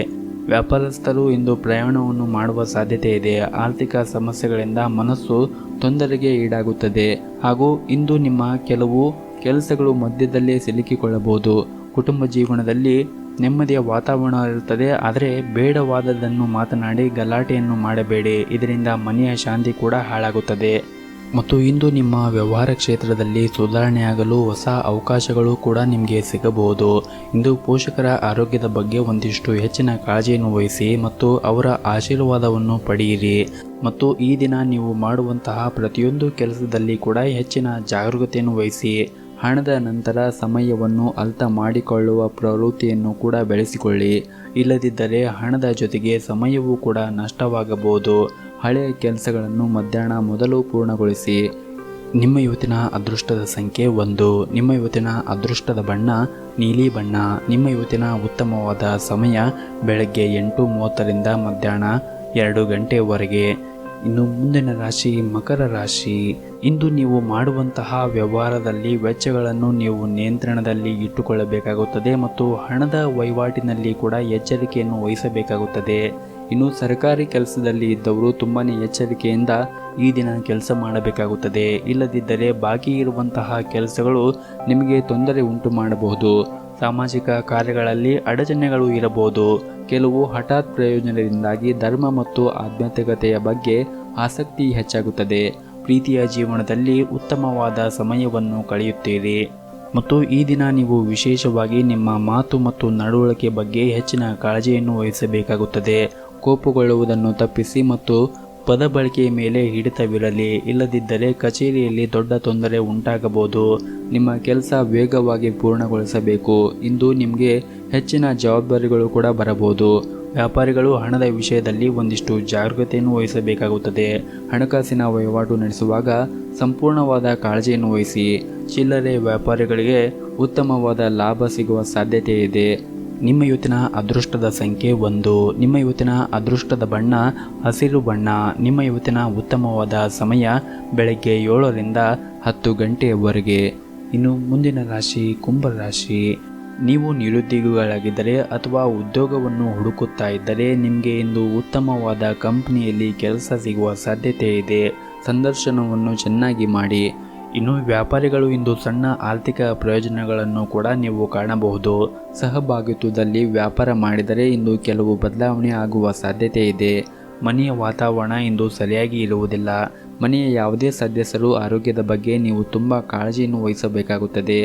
[SPEAKER 1] ವ್ಯಾಪಾರಸ್ಥರು ಇಂದು ಪ್ರಯಾಣವನ್ನು ಮಾಡುವ ಸಾಧ್ಯತೆ ಇದೆ. ಆರ್ಥಿಕ ಸಮಸ್ಯೆಗಳಿಂದ ಮನಸ್ಸು ತೊಂದರೆಗೆ ಈಡಾಗುತ್ತದೆ. ಹಾಗೂ ಇಂದು ನಿಮ್ಮ ಕೆಲವು ಕೆಲಸಗಳು ಮಧ್ಯದಲ್ಲೇ ಸಿಲುಕಿಕೊಳ್ಳಬಹುದು. ಕುಟುಂಬ ಜೀವನದಲ್ಲಿ ನೆಮ್ಮದಿಯ ವಾತಾವರಣ ಇರುತ್ತದೆ, ಆದರೆ ಬೇಡವಾದದನ್ನು ಮಾತನಾಡಿ ಗಲಾಟೆಯನ್ನು ಮಾಡಬೇಡಿ. ಇದರಿಂದ ಮನೆಯ ಶಾಂತಿ ಕೂಡ ಹಾಳಾಗುತ್ತದೆ. ಮತ್ತು ಇಂದು ನಿಮ್ಮ ವ್ಯವಹಾರ ಕ್ಷೇತ್ರದಲ್ಲಿ ಸುಧಾರಣೆಯಾಗಲು ಹೊಸ ಅವಕಾಶಗಳು ಕೂಡ ನಿಮಗೆ ಸಿಗಬಹುದು. ಇಂದು ಪೋಷಕರ ಆರೋಗ್ಯದ ಬಗ್ಗೆ ಒಂದಿಷ್ಟು ಹೆಚ್ಚಿನ ಕಾಳಜಿಯನ್ನು ವಹಿಸಿ ಮತ್ತು ಅವರ ಆಶೀರ್ವಾದವನ್ನು ಪಡೆಯಿರಿ. ಮತ್ತು ಈ ದಿನ ನೀವು ಮಾಡುವಂತಹ ಪ್ರತಿಯೊಂದು ಕೆಲಸದಲ್ಲಿ ಕೂಡ ಹೆಚ್ಚಿನ ಜಾಗರೂಕತೆಯನ್ನು ವಹಿಸಿ. ಹಣದ ನಂತರ ಸಮಯವನ್ನು ಅರ್ಥ ಮಾಡಿಕೊಳ್ಳುವ ಪ್ರವೃತ್ತಿಯನ್ನು ಕೂಡ ಬೆಳೆಸಿಕೊಳ್ಳಿ. ಇಲ್ಲದಿದ್ದರೆ ಹಣದ ಜೊತೆಗೆ ಸಮಯವೂ ಕೂಡ ನಷ್ಟವಾಗಬಹುದು. ಹಳೆಯ ಕೆಲಸಗಳನ್ನು ಮಧ್ಯಾಹ್ನ ಮೊದಲು ಪೂರ್ಣಗೊಳಿಸಿ. ನಿಮ್ಮ ಇವತ್ತಿನ ಅದೃಷ್ಟದ ಸಂಖ್ಯೆ 1. ನಿಮ್ಮ ಇವತ್ತಿನ ಅದೃಷ್ಟದ ಬಣ್ಣ ನೀಲಿ ಬಣ್ಣ. ನಿಮ್ಮ ಇವತ್ತಿನ ಉತ್ತಮವಾದ ಸಮಯ ಬೆಳಗ್ಗೆ 8:30ರಿಂದ ಮಧ್ಯಾಹ್ನ 2 ಗಂಟೆಯವರೆಗೆ. ಇನ್ನು ಮುಂದಿನ ರಾಶಿ ಮಕರ ರಾಶಿ. ಇಂದು ನೀವು ಮಾಡುವಂತಹ ವ್ಯವಹಾರದಲ್ಲಿ ವೆಚ್ಚಗಳನ್ನು ನೀವು ನಿಯಂತ್ರಣದಲ್ಲಿ ಇಟ್ಟುಕೊಳ್ಳಬೇಕಾಗುತ್ತದೆ ಮತ್ತು ಹಣದ ವಹಿವಾಟಿನಲ್ಲಿ ಕೂಡ ಎಚ್ಚರಿಕೆಯನ್ನು ವಹಿಸಬೇಕಾಗುತ್ತದೆ. ಇನ್ನು ಸರ್ಕಾರಿ ಕೆಲಸದಲ್ಲಿ ಇದ್ದವರು ತುಂಬಾ ಎಚ್ಚರಿಕೆಯಿಂದ ಈ ದಿನ ಕೆಲಸ ಮಾಡಬೇಕಾಗುತ್ತದೆ. ಇಲ್ಲದಿದ್ದರೆ ಬಾಕಿ ಇರುವಂತಹ ಕೆಲಸಗಳು ನಿಮಗೆ ತೊಂದರೆ ಉಂಟು ಮಾಡಬಹುದು. ಸಾಮಾಜಿಕ ಕಾರ್ಯಗಳಲ್ಲಿ ಅಡಚಣೆಗಳು ಇರಬಹುದು. ಕೆಲವು ಹಠಾತ್ ಪ್ರಯೋಜನದಿಂದಾಗಿ ಧರ್ಮ ಮತ್ತು ಆಧ್ಯಾತ್ಮಿಕತೆಯ ಬಗ್ಗೆ ಆಸಕ್ತಿ ಹೆಚ್ಚಾಗುತ್ತದೆ. ಪ್ರೀತಿಯ ಜೀವನದಲ್ಲಿ ಉತ್ತಮವಾದ ಸಮಯವನ್ನು ಕಳೆಯುತ್ತೀರಿ ಮತ್ತು ಈ ದಿನ ನೀವು ವಿಶೇಷವಾಗಿ ನಿಮ್ಮ ಮಾತು ಮತ್ತು ನಡವಳಿಕೆ ಬಗ್ಗೆ ಹೆಚ್ಚಿನ ಕಾಳಜಿಯನ್ನು ವಹಿಸಬೇಕಾಗುತ್ತದೆ. ಕೋಪಗೊಳ್ಳುವುದನ್ನು ತಪ್ಪಿಸಿ ಮತ್ತು ಪದ ಬಳಕೆಯ ಮೇಲೆ ಹಿಡಿತವಿರಲಿ. ಇಲ್ಲದಿದ್ದರೆ ಕಚೇರಿಯಲ್ಲಿ ದೊಡ್ಡ ತೊಂದರೆ ಉಂಟಾಗಬಹುದು. ನಿಮ್ಮ ಕೆಲಸ ವೇಗವಾಗಿ ಪೂರ್ಣಗೊಳಿಸಬೇಕು. ಇಂದು ನಿಮಗೆ ಹೆಚ್ಚಿನ ಜವಾಬ್ದಾರಿಗಳು ಕೂಡ ಬರಬಹುದು. ವ್ಯಾಪಾರಿಗಳು ಹಣದ ವಿಷಯದಲ್ಲಿ ಒಂದಿಷ್ಟು ಜಾಗೃತೆಯನ್ನು ವಹಿಸಬೇಕಾಗುತ್ತದೆ. ಹಣಕಾಸಿನ ವಹಿವಾಟು ನಡೆಸುವಾಗ ಸಂಪೂರ್ಣವಾದ ಕಾಳಜಿಯನ್ನು ವಹಿಸಿ. ಚಿಲ್ಲರೆ ವ್ಯಾಪಾರಿಗಳಿಗೆ ಉತ್ತಮವಾದ ಲಾಭ ಸಿಗುವ ಸಾಧ್ಯತೆ ಇದೆ. ನಿಮ್ಮ ಇವತ್ತಿನ ಅದೃಷ್ಟದ ಸಂಖ್ಯೆ 1. ನಿಮ್ಮ ಇವತ್ತಿನ ಅದೃಷ್ಟದ ಬಣ್ಣ ಹಸಿರು ಬಣ್ಣ. ನಿಮ್ಮ ಇವತ್ತಿನ ಉತ್ತಮವಾದ ಸಮಯ ಬೆಳಗ್ಗೆ 7ರಿಂದ 10 ಗಂಟೆಯವರೆಗೆ. ಇನ್ನು ಮುಂದಿನ ರಾಶಿ ಕುಂಭ ರಾಶಿ. ನೀವು ನಿರುದ್ಯೋಗಿಗಳಾಗಿದ್ದರೆ ಅಥವಾ ಉದ್ಯೋಗವನ್ನು ಹುಡುಕುತ್ತಾ ಇದ್ದರೆ ನಿಮಗೆ ಇಂದು ಉತ್ತಮವಾದ ಕಂಪನಿಯಲ್ಲಿ ಕೆಲಸ ಸಿಗುವ ಸಾಧ್ಯತೆ ಇದೆ. ಸಂದರ್ಶನವನ್ನು ಚೆನ್ನಾಗಿ ಮಾಡಿ. ಇನ್ನು ವ್ಯಾಪಾರಿಗಳು ಇಂದು ಸಣ್ಣ ಆರ್ಥಿಕ ಪ್ರಯೋಜನಗಳನ್ನು ಕೂಡ ನೀವು ಕಾಣಬಹುದು. ಸಹಭಾಗಿತ್ವದಲ್ಲಿ ವ್ಯಾಪಾರ ಮಾಡಿದರೆ ಇಂದು ಕೆಲವು ಬದಲಾವಣೆ ಆಗುವ ಸಾಧ್ಯತೆ ಇದೆ. ಮನೆಯ ವಾತಾವರಣ ಇಂದು ಸರಿಯಾಗಿ ಇರುವುದಿಲ್ಲ. ಮನೆಯ ಯಾವುದೇ ಸದಸ್ಯರು ಆರೋಗ್ಯದ ಬಗ್ಗೆ ನೀವು ತುಂಬ ಕಾಳಜಿಯನ್ನು ವಹಿಸಬೇಕಾಗುತ್ತದೆ.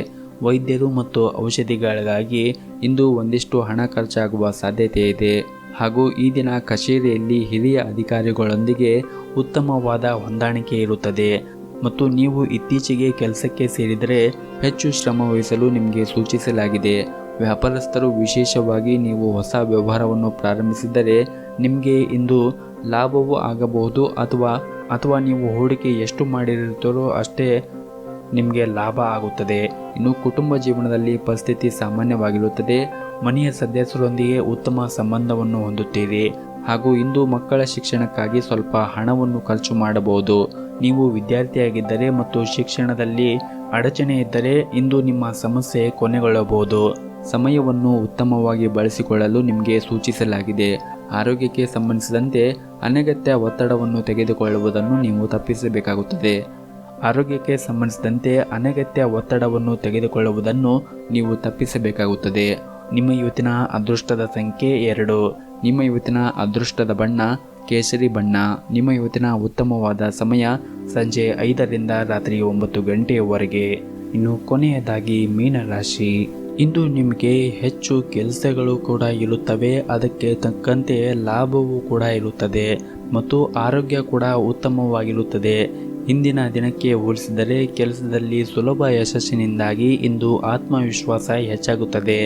[SPEAKER 1] ವೈದ್ಯರು ಮತ್ತು ಔಷಧಿಗಳಿಗಾಗಿ ಇಂದು ಒಂದಿಷ್ಟು ಹಣ ಖರ್ಚಾಗುವ ಸಾಧ್ಯತೆ ಇದೆ. ಹಾಗೂ ಈ ದಿನ ಕಚೇರಿಯಲ್ಲಿ ಹಿರಿಯ ಅಧಿಕಾರಿಗಳೊಂದಿಗೆ ಉತ್ತಮವಾದ ಹೊಂದಾಣಿಕೆ ಇರುತ್ತದೆ ಮತ್ತು ನೀವು ಇತ್ತೀಚೆಗೆ ಕೆಲಸಕ್ಕೆ ಸೇರಿದರೆ ಹೆಚ್ಚು ಶ್ರಮ ವಹಿಸಲು ನಿಮಗೆ ಸೂಚಿಸಲಾಗಿದೆ. ವ್ಯಾಪಾರಸ್ಥರು ವಿಶೇಷವಾಗಿ ನೀವು ಹೊಸ ವ್ಯವಹಾರವನ್ನು ಪ್ರಾರಂಭಿಸಿದರೆ ನಿಮಗೆ ಇಂದು ಲಾಭವೂ ಆಗಬಹುದು ಅಥವಾ ನೀವು ಹೂಡಿಕೆ ಎಷ್ಟು ಮಾಡಿರುತ್ತೀರೋ ಅಷ್ಟೇ ನಿಮಗೆ ಲಾಭ ಆಗುತ್ತದೆ. ಇನ್ನು ಕುಟುಂಬ ಜೀವನದಲ್ಲಿ ಪರಿಸ್ಥಿತಿ ಸಾಮಾನ್ಯವಾಗಿರುತ್ತದೆ. ಮನೆಯ ಸದಸ್ಯರೊಂದಿಗೆ ಉತ್ತಮ ಸಂಬಂಧವನ್ನು ಹೊಂದುತ್ತೀರಿ ಹಾಗೂ ಇಂದು ಮಕ್ಕಳ ಶಿಕ್ಷಣಕ್ಕಾಗಿ ಸ್ವಲ್ಪ ಹಣವನ್ನು ಖರ್ಚು ಮಾಡಬಹುದು. ನೀವು ವಿದ್ಯಾರ್ಥಿಯಾಗಿದ್ದರೆ ಮತ್ತು ಶಿಕ್ಷಣದಲ್ಲಿ ಅಡಚಣೆ ಇದ್ದರೆ ಇಂದು ನಿಮ್ಮ ಸಮಸ್ಯೆ ಕೊನೆಗೊಳ್ಳಬಹುದು. ಸಮಯವನ್ನು ಉತ್ತಮವಾಗಿ ಬಳಸಿಕೊಳ್ಳಲು ನಿಮಗೆ ಸೂಚಿಸಲಾಗಿದೆ. ಆರೋಗ್ಯಕ್ಕೆ ಸಂಬಂಧಿಸಿದಂತೆ ಅನಗತ್ಯ ಒತ್ತಡವನ್ನು ತೆಗೆದುಕೊಳ್ಳುವುದನ್ನು ನೀವು ತಪ್ಪಿಸಬೇಕಾಗುತ್ತದೆ. ಆರೋಗ್ಯಕ್ಕೆ ಸಂಬಂಧಿಸಿದಂತೆ ಅನಗತ್ಯ ಒತ್ತಡವನ್ನು ತೆಗೆದುಕೊಳ್ಳುವುದನ್ನು ನೀವು ತಪ್ಪಿಸಬೇಕಾಗುತ್ತದೆ. ನಿಮ್ಮ ಇವತ್ತಿನ ಅದೃಷ್ಟದ ಸಂಖ್ಯೆ 2. ನಿಮ್ಮ ಇವತ್ತಿನ ಅದೃಷ್ಟದ ಬಣ್ಣ ಕೇಸರಿ ಬಣ್ಣ. ನಿಮ್ಮ ಇವತ್ತಿನ ಉತ್ತಮವಾದ ಸಮಯ ಸಂಜೆ 5ರಿಂದ ರಾತ್ರಿ 9 ಗಂಟೆಯವರೆಗೆ. ಇನ್ನು ಕೊನೆಯದಾಗಿ ಮೀನರಾಶಿ. ಇಂದು ನಿಮಗೆ ಹೆಚ್ಚು ಕೆಲಸಗಳು ಕೂಡ ಇರುತ್ತವೆ. ಅದಕ್ಕೆ ತಕ್ಕಂತೆ ಲಾಭವೂ ಕೂಡ ಇರುತ್ತದೆ ಮತ್ತು ಆರೋಗ್ಯ ಕೂಡ ಉತ್ತಮವಾಗಿರುತ್ತದೆ. ಇಂದಿನ ದಿನಕ್ಕೆ ಹೋಲಿಸಿದರೆ ಕೆಲಸದಲ್ಲಿ ಸುಲಭ ಯಶಸ್ಸಿನಿಂದಾಗಿ ಇಂದು ಆತ್ಮವಿಶ್ವಾಸ ಹೆಚ್ಚಾಗುತ್ತದೆ.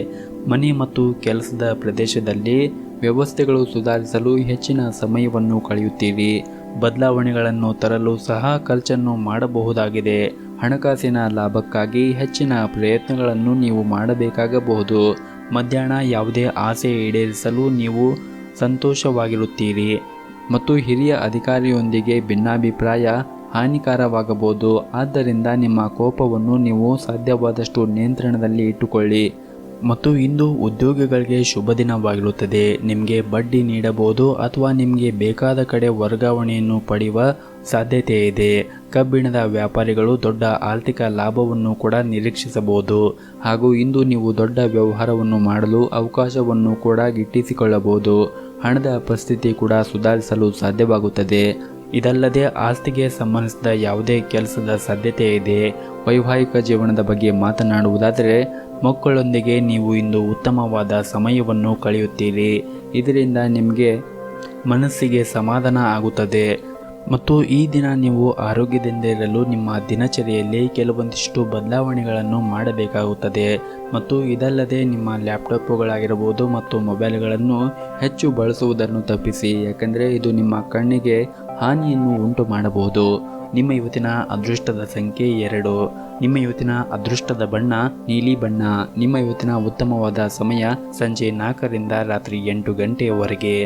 [SPEAKER 1] ಮನೆ ಮತ್ತು ಕೆಲಸದ ಪ್ರದೇಶದಲ್ಲಿ ವ್ಯವಸ್ಥೆಗಳು ಸುಧಾರಿಸಲು ಹೆಚ್ಚಿನ ಸಮಯವನ್ನು ಕಳೆಯುತ್ತೀರಿ. ಬದಲಾವಣೆಗಳನ್ನು ತರಲು ಸಹ ಖರ್ಚನ್ನು ಮಾಡಬಹುದಾಗಿದೆ. ಹಣಕಾಸಿನ ಲಾಭಕ್ಕಾಗಿ ಹೆಚ್ಚಿನ ಪ್ರಯತ್ನಗಳನ್ನು ನೀವು ಮಾಡಬೇಕಾಗಬಹುದು. ಮಧ್ಯಾಹ್ನ ಯಾವುದೇ ಆಸೆ ಈಡೇರಿಸಲು ನೀವು ಸಂತೋಷವಾಗಿರುತ್ತೀರಿ ಮತ್ತು ಹಿರಿಯ ಅಧಿಕಾರಿಯೊಂದಿಗೆ ಭಿನ್ನಾಭಿಪ್ರಾಯ ಹಾನಿಕರವಾಗಬಹುದು. ಆದ್ದರಿಂದ ನಿಮ್ಮ ಕೋಪವನ್ನು ನೀವು ಸಾಧ್ಯವಾದಷ್ಟು ನಿಯಂತ್ರಣದಲ್ಲಿ ಇಟ್ಟುಕೊಳ್ಳಿ. ಮತ್ತು ಇಂದು ಉದ್ಯೋಗಿಗಳಿಗೆ ಶುಭ ದಿನವಾಗಿರುತ್ತದೆ. ನಿಮಗೆ ಬಡ್ಡಿ ನೀಡಬಹುದು ಅಥವಾ ನಿಮಗೆ ಬೇಕಾದ ಕಡೆ ವರ್ಗಾವಣೆಯನ್ನು ಪಡೆಯುವ ಸಾಧ್ಯತೆ ಇದೆ. ಕಬ್ಬಿಣದ ವ್ಯಾಪಾರಿಗಳು ದೊಡ್ಡ ಆರ್ಥಿಕ ಲಾಭವನ್ನು ಕೂಡ ನಿರೀಕ್ಷಿಸಬಹುದು ಹಾಗೂ ಇಂದು ನೀವು ದೊಡ್ಡ ವ್ಯವಹಾರವನ್ನು ಮಾಡಲು ಅವಕಾಶವನ್ನು ಕೂಡ ಗಿಟ್ಟಿಸಿಕೊಳ್ಳಬಹುದು. ಹಣದ ಪರಿಸ್ಥಿತಿ ಕೂಡ ಸುಧಾರಿಸಲು ಸಾಧ್ಯವಾಗುತ್ತದೆ. ಇದಲ್ಲದೆ ಆಸ್ತಿಗೆ ಸಂಬಂಧಿಸಿದ ಯಾವುದೇ ಕೆಲಸದ ಸಾಧ್ಯತೆ ಇದೆ. ವೈವಾಹಿಕ ಜೀವನದ ಬಗ್ಗೆ ಮಾತನಾಡುವುದಾದರೆ ಮಕ್ಕಳೊಂದಿಗೆ ನೀವು ಇಂದು ಉತ್ತಮವಾದ ಸಮಯವನ್ನು ಕಳೆಯುತ್ತೀರಿ. ಇದರಿಂದ ನಿಮಗೆ ಮನಸ್ಸಿಗೆ ಸಮಾಧಾನ ಆಗುತ್ತದೆ ಮತ್ತು ಈ ದಿನ ನೀವು ಆರೋಗ್ಯದಿಂದ ಇರಲು ನಿಮ್ಮ ದಿನಚರಿಯಲ್ಲಿ ಕೆಲವೊಂದಿಷ್ಟು ಬದಲಾವಣೆಗಳನ್ನು ಮಾಡಬೇಕಾಗುತ್ತದೆ. ಮತ್ತು ಇದಲ್ಲದೆ ನಿಮ್ಮ ಲ್ಯಾಪ್ಟಾಪ್ಗಳಾಗಿರಬಹುದು ಮತ್ತು ಮೊಬೈಲ್ಗಳನ್ನು ಹೆಚ್ಚು ಬಳಸುವುದನ್ನು ತಪ್ಪಿಸಿ. ಯಾಕಂದರೆ ಇದು ನಿಮ್ಮ ಕಣ್ಣಿಗೆ ಹಾನಿಯನ್ನು ಉಂಟು ಮಾಡಬಹುದು. ನಿಮ್ಮ ಇವತ್ತಿನ ಅದೃಷ್ಟದ ಸಂಖ್ಯೆ 2. ನಿಮ್ಮ ಇವತ್ತಿನ ಅದೃಷ್ಟದ ಬಣ್ಣ ನೀಲಿ ಬಣ್ಣ. ನಿಮ್ಮ ಇವತ್ತಿನ ಉತ್ತಮವಾದ ಸಮಯ ಸಂಜೆ 4ರಿಂದ ರಾತ್ರಿ 8 ಗಂಟೆಯವರೆಗೆ.